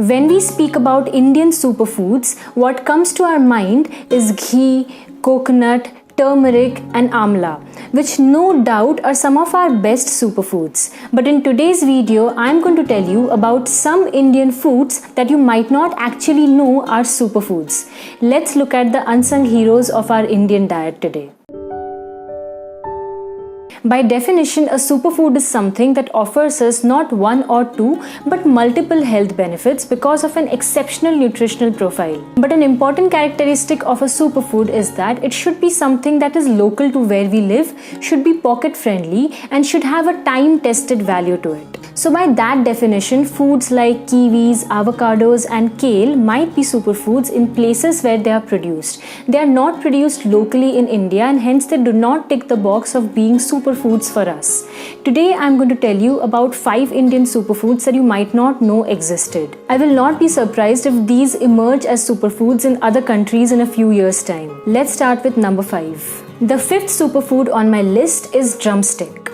When we speak about Indian superfoods, what comes to our mind is ghee, coconut, turmeric and amla, which no doubt are some of our best superfoods. But in today's video, I'm going to tell you about some Indian foods that you might not actually know are superfoods. Let's look at the unsung heroes of our Indian diet today. By definition, a superfood is something that offers us not one or two, but multiple health benefits because of an exceptional nutritional profile. But an important characteristic of a superfood is that it should be something that is local to where we live, should be pocket friendly, and should have a time-tested value to it. So by that definition, foods like kiwis, avocados and kale might be superfoods in places where they are produced. They are not produced locally in India and hence they do not tick the box of being superfoods for us. Today I am going to tell you about 5 Indian superfoods that you might not know existed. I will not be surprised if these emerge as superfoods in other countries in a few years' time. Let's start with number 5. The 5th superfood on my list is drumstick.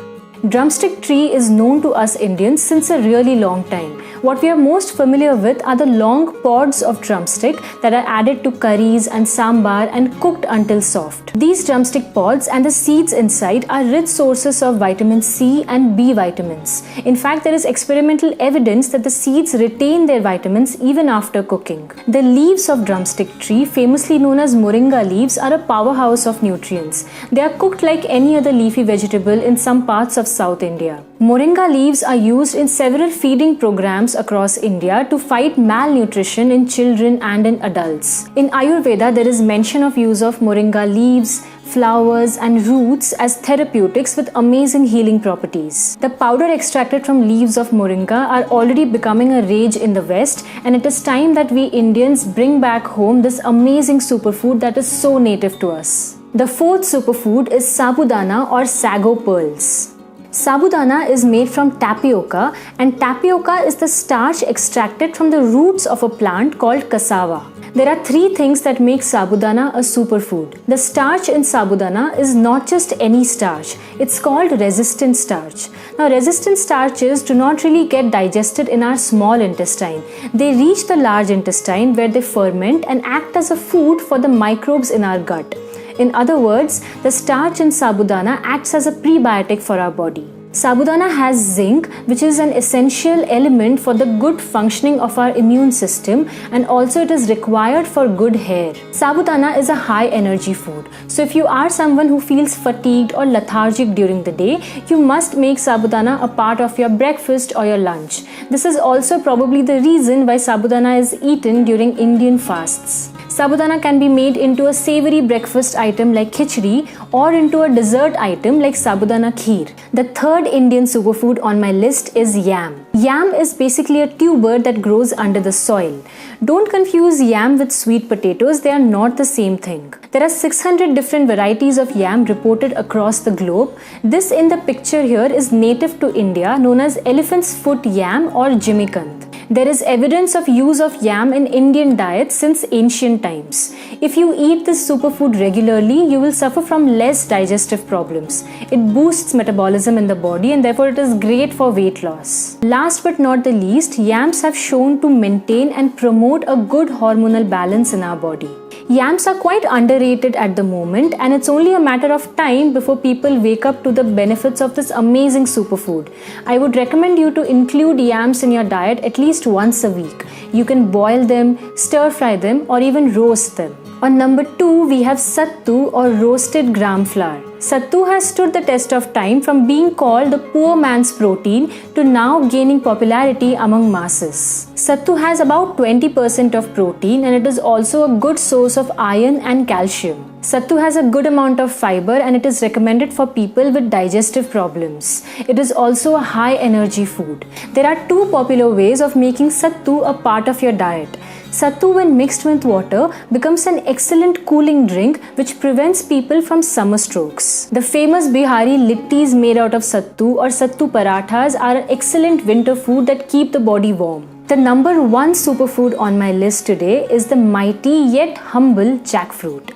Drumstick tree is known to us Indians since a really long time. What we are most familiar with are the long pods of drumstick that are added to curries and sambar and cooked until soft. These drumstick pods and the seeds inside are rich sources of vitamin C and B vitamins. In fact, there is experimental evidence that the seeds retain their vitamins even after cooking. The leaves of drumstick tree, famously known as moringa leaves, are a powerhouse of nutrients. They are cooked like any other leafy vegetable in some parts of South India. Moringa leaves are used in several feeding programs across India to fight malnutrition in children and in adults. In Ayurveda, there is mention of use of moringa leaves, flowers and roots as therapeutics with amazing healing properties. The powder extracted from leaves of moringa are already becoming a rage in the West, and it is time that we Indians bring back home this amazing superfood that is so native to us. The 4th superfood is sabudana or sago pearls. Sabudana is made from tapioca, and tapioca is the starch extracted from the roots of a plant called cassava. There are 3 things that make sabudana a superfood. The starch in sabudana is not just any starch, it's called resistant starch. Now, resistant starches do not really get digested in our small intestine. They reach the large intestine where they ferment and act as a food for the microbes in our gut. In other words, the starch in sabudana acts as a prebiotic for our body. Sabudana has zinc, which is an essential element for the good functioning of our immune system, and also it is required for good hair. Sabudana is a high energy food. So if you are someone who feels fatigued or lethargic during the day, you must make sabudana a part of your breakfast or your lunch. This is also probably the reason why sabudana is eaten during Indian fasts. Sabudana can be made into a savory breakfast item like khichdi or into a dessert item like sabudana kheer. The 3rd Indian superfood on my list is yam. Yam is basically a tuber that grows under the soil. Don't confuse yam with sweet potatoes, they are not the same thing. There are 600 different varieties of yam reported across the globe. This in the picture here is native to India, known as elephant's foot yam or jimikant. There is evidence of use of yam in Indian diet since ancient times. If you eat this superfood regularly, you will suffer from less digestive problems. It boosts metabolism in the body and therefore it is great for weight loss. Last but not the least, yams have shown to maintain and promote a good hormonal balance in our body. Yams are quite underrated at the moment, and it's only a matter of time before people wake up to the benefits of this amazing superfood. I would recommend you to include yams in your diet at least once a week. You can boil them, stir fry them, or even roast them. On number 2, we have sattu or roasted gram flour. Sattu has stood the test of time from being called the poor man's protein to now gaining popularity among masses. Sattu has about 20% of protein and it is also a good source of iron and calcium. Sattu has a good amount of fiber and it is recommended for people with digestive problems. It is also a high energy food. There are 2 popular ways of making sattu a part of your diet. Sattu, when mixed with water, becomes an excellent cooling drink which prevents people from summer strokes. The famous Bihari littis made out of sattu or sattu parathas are an excellent winter food that keep the body warm. The number 1 superfood on my list today is the mighty yet humble jackfruit.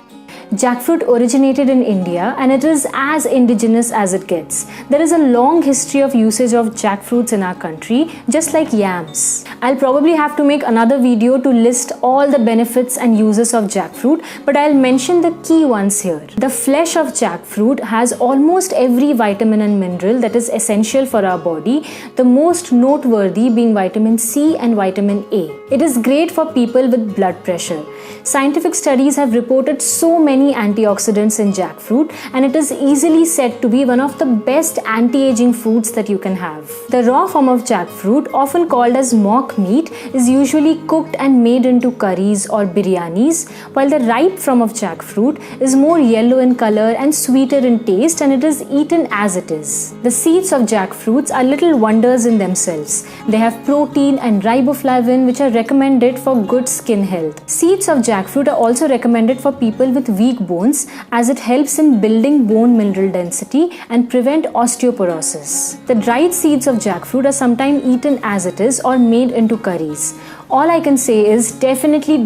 Jackfruit originated in India and it is as indigenous as it gets. There is a long history of usage of jackfruits in our country, just like yams. I'll probably have to make another video to list all the benefits and uses of jackfruit, but I'll mention the key ones here. The flesh of jackfruit has almost every vitamin and mineral that is essential for our body, the most noteworthy being vitamin C and vitamin A. It is great for people with blood pressure. Scientific studies have reported so many antioxidants in jackfruit, and it is easily said to be one of the best anti-aging foods that you can have. The raw form of jackfruit, often called as mock meat, is usually cooked and made into curries or biryanis, while the ripe form of jackfruit is more yellow in color and sweeter in taste, and it is eaten as it is. The seeds of jackfruits are little wonders in themselves. They have protein and riboflavin, which are recommended for good skin health. Seeds of jackfruit are also recommended for people with weak bones, as it helps in building bone mineral density and prevent osteoporosis. The dried seeds of jackfruit are sometimes eaten as it is or made into curries. All I can say is definitely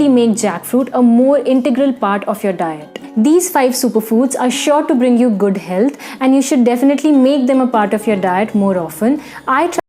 make jackfruit a more integral part of your diet. These 5 superfoods are sure to bring you good health, and you should definitely make them a part of your diet more often. I try